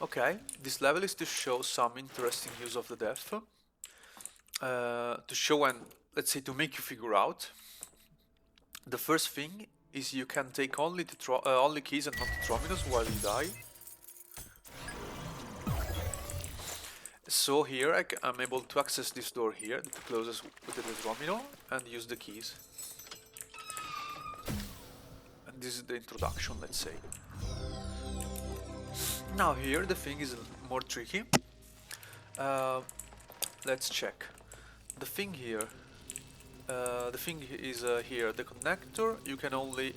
Okay, this level is to show some interesting use of the def. To show and, let's say, to make you figure out. The first thing is you can take only only keys and not the Trominos while you die. So here I'm able to access this door here that closes with the Tromino and use the keys. And this is the introduction, let's say. Now here the thing is more tricky. Let's check. The thing here, here, the connector, you can only,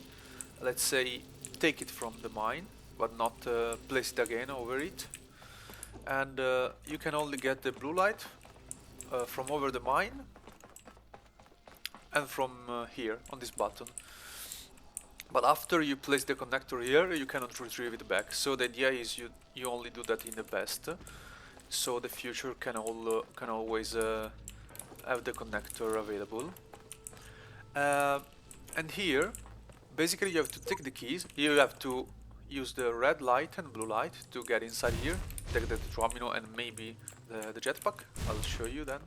let's say, take it from the mine, but not place it again over it. And you can only get the blue light from over the mine and from here on this button. But after you place the connector here, you cannot retrieve it back. So the idea is you only do that in the best, so the future can always have the connector available. And here, basically, you have to take the keys. You have to use the red light and blue light to get inside here. Take the Tromino and maybe the jetpack. I'll show you then.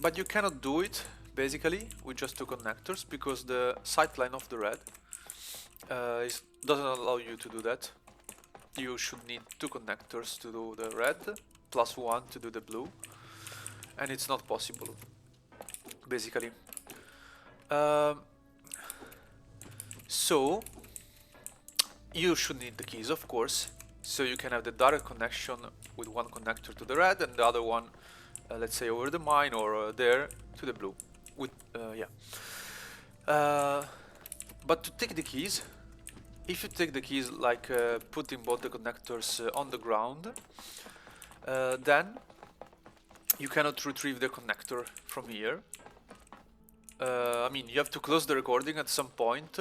But you cannot do it basically with just two connectors because the sightline of the red doesn't allow you to do that. You should need two connectors to do the red plus one to do the blue, and it's not possible basically. So you should need the keys, of course, so you can have the direct connection with one connector to the red and the other one, let's say, over the mine or there to the blue. But to take the keys, if you take the keys like putting both the connectors on the ground, then you cannot retrieve the connector from here. I mean, you have to close the recording at some point,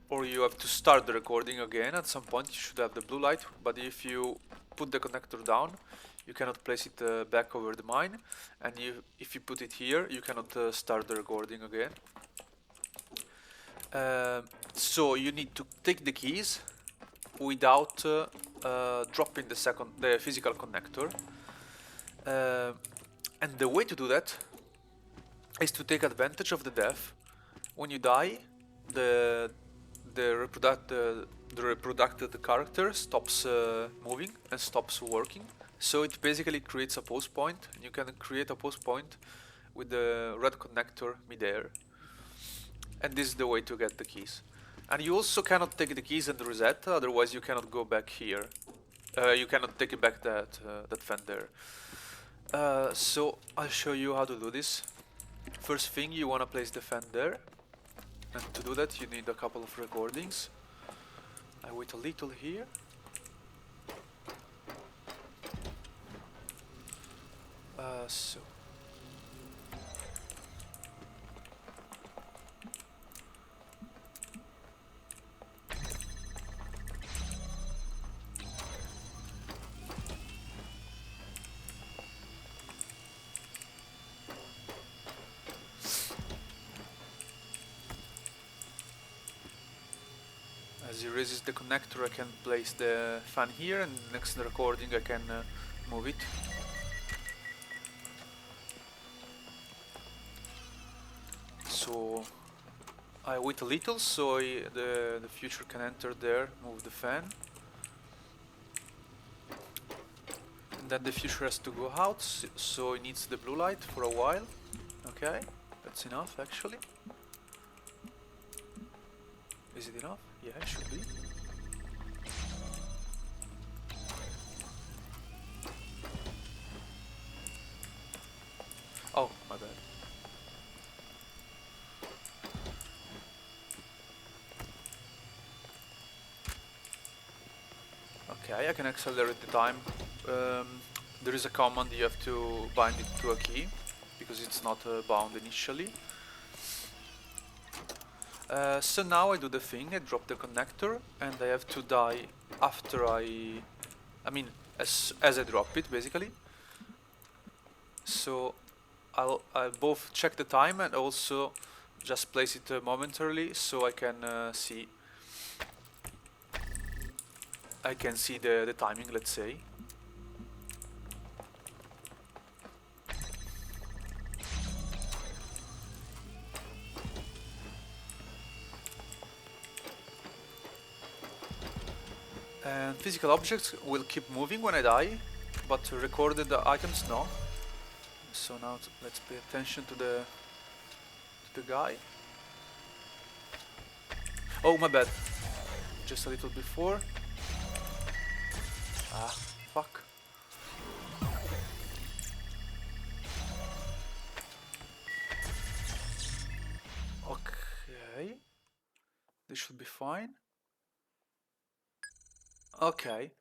or you have to start the recording again at some point. You should have the blue light, but if you put the connector down, you cannot place it back over the mine, and if you put it here, you cannot start the recording again. So you need to take the keys without dropping the physical connector. And the way to do that is to take advantage of the death. When you die, the reproducted character stops moving and stops working. So it basically creates a pause point, and you can create a pause point with the red connector midair. And this is the way to get the keys. And you also cannot take the keys and reset, otherwise you cannot go back here. You cannot take back that fan there. So I'll show you how to do this. First thing, you want to place the fan there, and to do that you need a couple of recordings. I wait a little here. So as you resist the connector, I can place the fan here, and next recording I can move it. So I wait a little so the future can enter there, move the fan. And then the future has to go out, so it needs the blue light for a while. Okay, that's enough actually. Is it enough? Yeah, it should be. Oh, my bad. Okay, I can accelerate the time. There is a command, you have to bind it to a key, because it's not bound initially. So now I do the thing, I drop the connector, and I have to die after I mean, as I drop it, basically. So I'll both check the time and also just place it momentarily so I can see I can see the timing, let's say. And physical objects will keep moving when I die, but recorded items no. So now let's pay attention to the guy. Oh, my bad. Just a little before. Ah, fuck. Okay. This should be fine. Okay.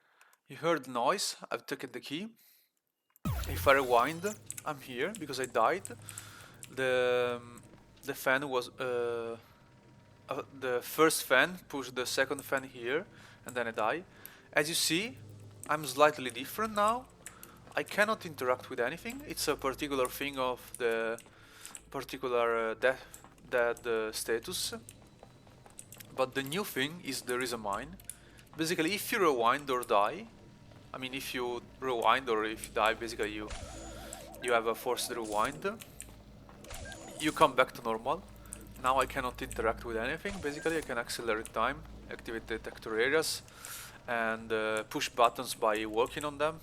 You heard the noise. I've taken the key. If I rewind, I'm here because I died. The fan was the first fan pushed the second fan here, and then I die. As you see, I'm slightly different now. I cannot interact with anything. It's a particular thing of the particular dead status. But the new thing is there is a mine. Basically, if you rewind or die, I mean, if you rewind or if you die, basically you have a forced rewind. You come back to normal. Now I cannot interact with anything. Basically, I can accelerate time, activate detector areas, and push buttons by walking on them.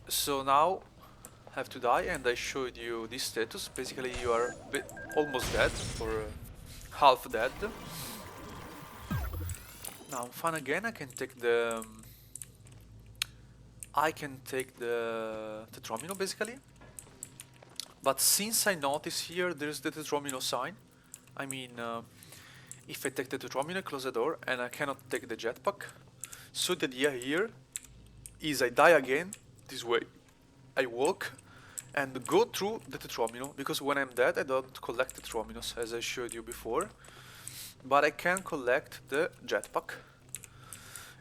So now I have to die, and I showed you this status. Basically, you are almost dead, or half dead. Now I'm fine again. I can take the tetromino basically. But since I notice here there's the tetromino sign, I mean, if I take the tetromino, close the door, and I cannot take the jetpack. So the idea here is I die again this way. I walk and go through the tetromino, because when I'm dead I don't collect the tetrominos as I showed you before. But I can collect the jetpack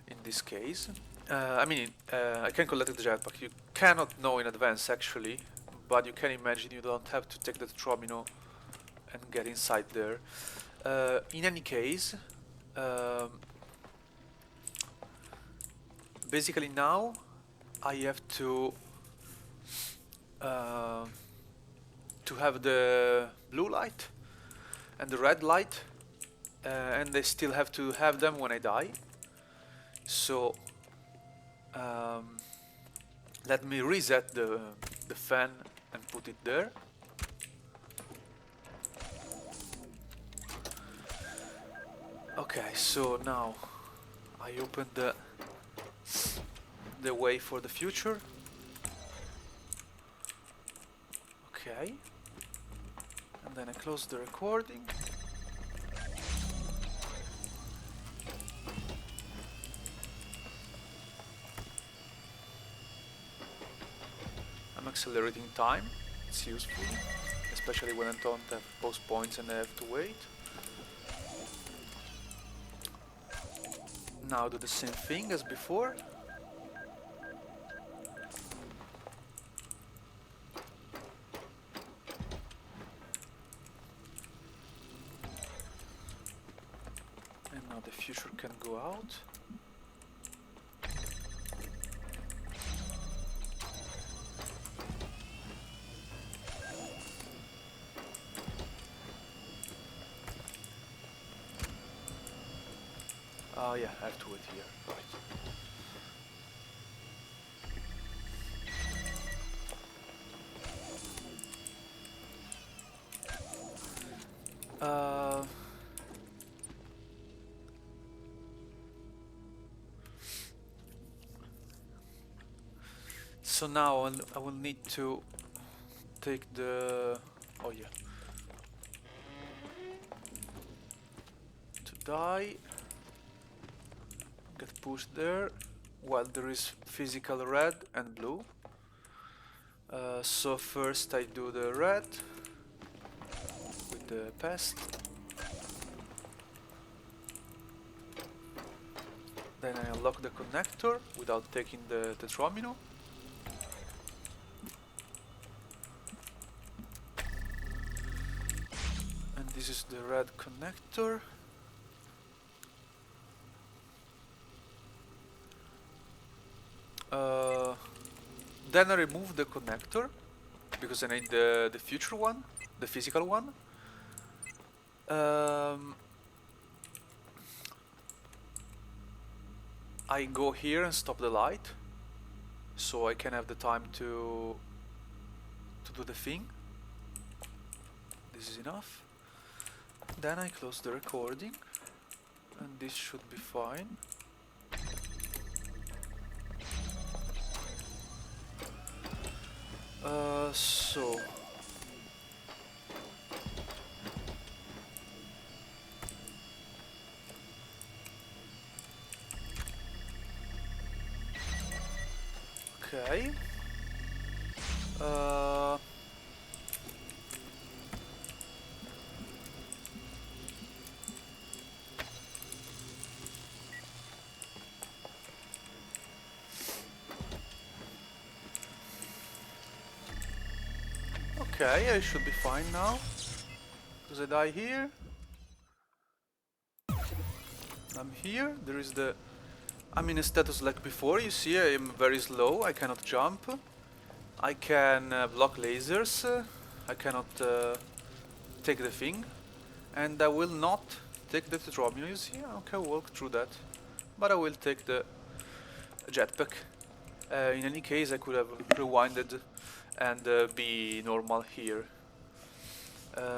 in this case. I can collect the jetpack. You cannot know in advance actually, but you can imagine you don't have to take the tetromino and get inside there. In any case, basically now I have to have the blue light and the red light, and I still have to have them when I die. So let me reset the fan and put it there. Okay, so now I open the way for the future. Okay, and then I close the recording. I'm accelerating time. It's useful, especially when I don't have pause points and I have to wait. Now do the same thing as before. And now the future can go out. Oh yeah, I have to wait here, right. So now I will need to take the... oh yeah. To die. Get pushed there, while there is physical red and blue. So first I do the red with the pest. Then I unlock the connector without taking the tetromino. And this is the red connector. Then I remove the connector because I need the future one, the physical one. I go here and stop the light, so I can have the time to do the thing. This is enough. Then I close the recording, and this should be fine. So okay. Okay, I should be fine now. Because I die here. I'm here. There is the... I'm in a status like before. You see, I am very slow. I cannot jump. I can block lasers. I cannot take the thing. And I will not take the tutorial. You see, I can walk through that. But I will take the jetpack. In any case, I could have rewinded and be normal here.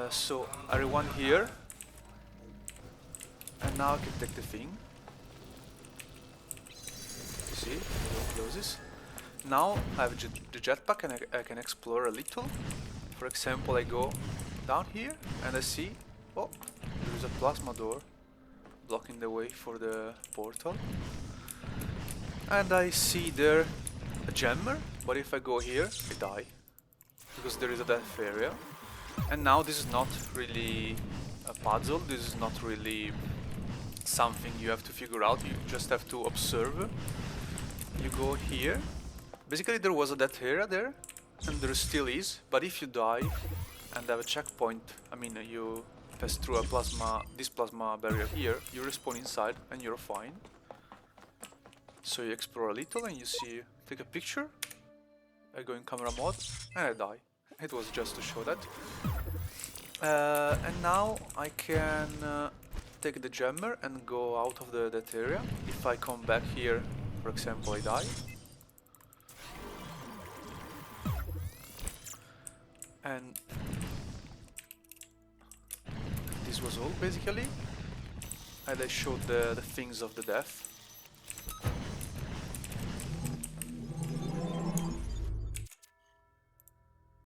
So I rewind here, and now I can take the thing. See, it closes. Now I have the jetpack and I can explore a little. For example, I go down here and I see, oh, there is a plasma door blocking the way for the portal. And I see there a jammer, but if I go here, I die. Because there is a death area. And now this is not really a puzzle, this is not really something you have to figure out, you just have to observe. You go here. Basically there was a death area there, and there still is, but if you die and have a checkpoint, I mean you pass through a this plasma barrier here, you respawn inside and you're fine. So you explore a little and you see, take a picture, I go in camera mode and I die. It was just to show that. And now I can take the jammer and go out of that area. If I come back here, for example, I die. And this was all basically. And I showed the things of the death.